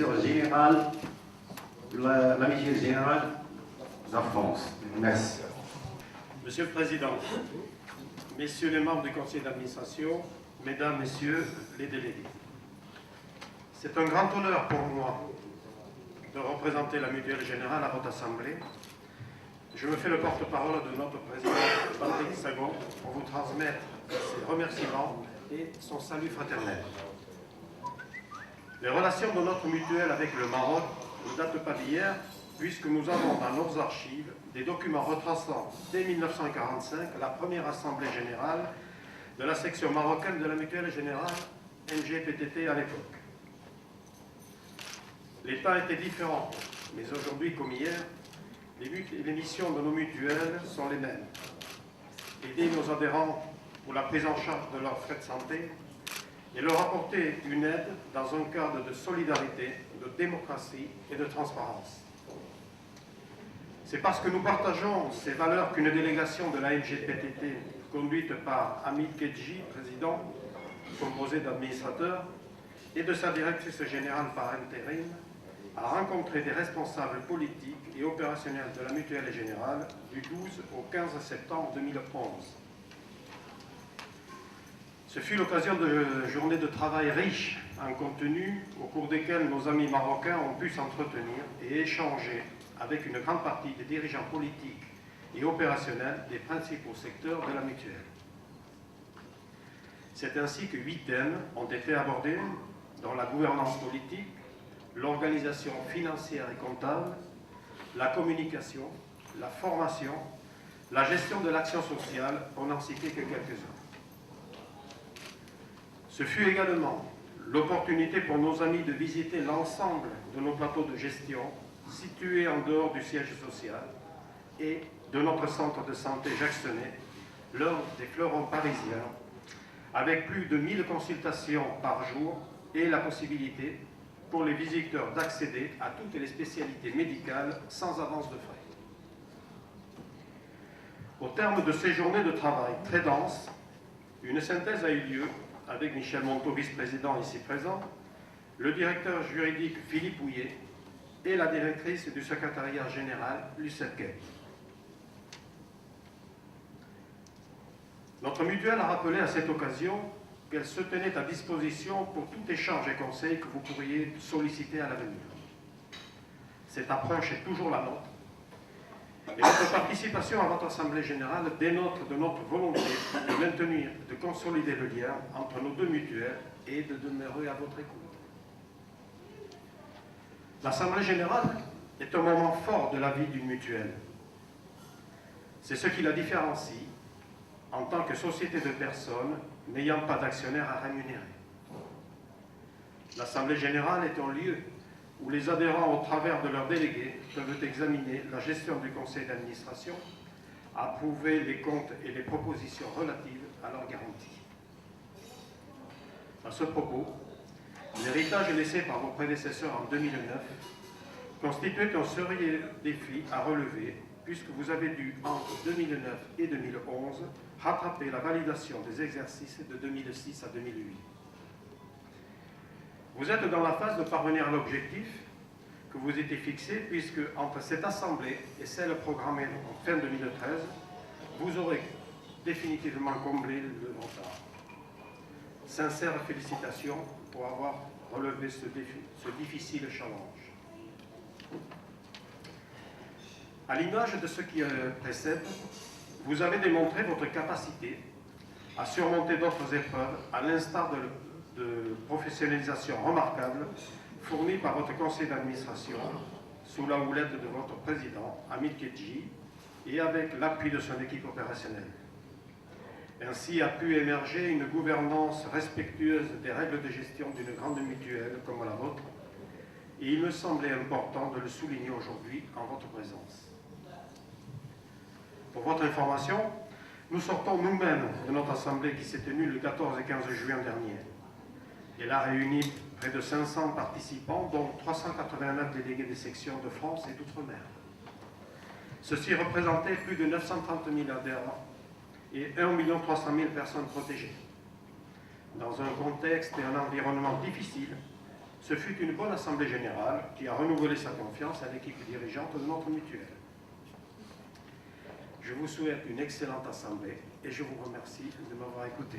directeur général de la mutuelle générale de la France. Merci. Monsieur le Président, Messieurs les membres du Conseil d'administration, Mesdames, Messieurs les délégués, c'est un grand honneur pour moi de représenter la mutuelle générale à votre Assemblée. Je me fais le porte-parole de notre président Patrick Sagon pour vous transmettre ses remerciements et son salut fraternel. Les relations de notre mutuelle avec le Maroc ne datent pas d'hier, puisque nous avons dans nos archives des documents retraçant dès 1945 la première assemblée générale de la section marocaine de la mutuelle générale MGPTT à l'époque. Les temps étaient différents, mais aujourd'hui comme hier, les missions de nos mutuelles sont les mêmes. Aider nos adhérents pour la prise en charge de leurs frais de santé et leur apporter une aide dans un cadre de solidarité, de démocratie et de transparence. C'est parce que nous partageons ces valeurs qu'une délégation de la MGPTT, conduite par Hamid Kedji, président, composé d'administrateurs, et de sa directrice générale par intérim, a rencontré des responsables politiques et opérationnels de la mutuelle générale du 12 au 15 septembre 2011. Ce fut l'occasion de journées de travail riches en contenu, au cours desquelles nos amis marocains ont pu s'entretenir et échanger avec une grande partie des dirigeants politiques et opérationnels des principaux secteurs de la mutuelle. C'est ainsi que 8 thèmes ont été abordés, dont la gouvernance politique, l'organisation financière et comptable, la communication, la formation, la gestion de l'action sociale, pour n'en citer que quelques-uns. Ce fut également l'opportunité pour nos amis de visiter l'ensemble de nos plateaux de gestion situés en dehors du siège social et de notre centre de santé Jacques Senet, l'un des fleurons parisiens, avec plus de 1000 consultations par jour et la possibilité pour les visiteurs d'accéder à toutes les spécialités médicales sans avance de frais. Au terme de ces journées de travail très denses, une synthèse a eu lieu avec Michel Monteau, vice-président ici présent, le directeur juridique Philippe Houillet et la directrice du secrétariat général Lucette Kay. Notre mutuelle a rappelé à cette occasion qu'elle se tenait à disposition pour tout échange et conseil que vous pourriez solliciter à l'avenir. Cette approche est toujours la nôtre. Et notre participation à votre Assemblée générale dénote de notre volonté de maintenir, de consolider le lien entre nos deux mutuelles et de demeurer à votre écoute. L'Assemblée générale est un moment fort de la vie d'une mutuelle. C'est ce qui la différencie en tant que société de personnes n'ayant pas d'actionnaires à rémunérer. L'Assemblée générale est un lieu où les adhérents, au travers de leurs délégués, peuvent examiner la gestion du conseil d'administration, approuver les comptes et les propositions relatives à leurs garanties. À ce propos, l'héritage laissé par vos prédécesseurs en 2009 constituait un sérieux défi à relever, puisque vous avez dû, entre 2009 et 2011, rattraper la validation des exercices de 2006 à 2008. Vous êtes dans la phase de parvenir à l'objectif que vous étiez fixé, puisque entre cette Assemblée et celle programmée en fin 2013, vous aurez définitivement comblé le retard. Sincères félicitations pour avoir relevé ce défi, ce difficile challenge. À l'image de ce qui précède, vous avez démontré votre capacité à surmonter d'autres épreuves, à l'instar de professionnalisation remarquable fournie par votre conseil d'administration sous la houlette de votre président, Hamid Kedji, et avec l'appui de son équipe opérationnelle. Ainsi a pu émerger une gouvernance respectueuse des règles de gestion d'une grande mutuelle comme la vôtre, et il me semblait important de le souligner aujourd'hui en votre présence. Pour votre information, nous sortons nous-mêmes de notre assemblée qui s'est tenue le 14 et 15 juin dernier. Elle a réuni près de 500 participants, dont 389 délégués des sections de France et d'outre-mer. Ceci représentait plus de 930 000 adhérents et 1 300 000 personnes protégées. Dans un contexte et un environnement difficile, Ce fut une bonne assemblée générale qui a renouvelé sa confiance à l'équipe dirigeante de notre mutuelle. Je vous souhaite une excellente assemblée et je vous remercie de m'avoir écouté.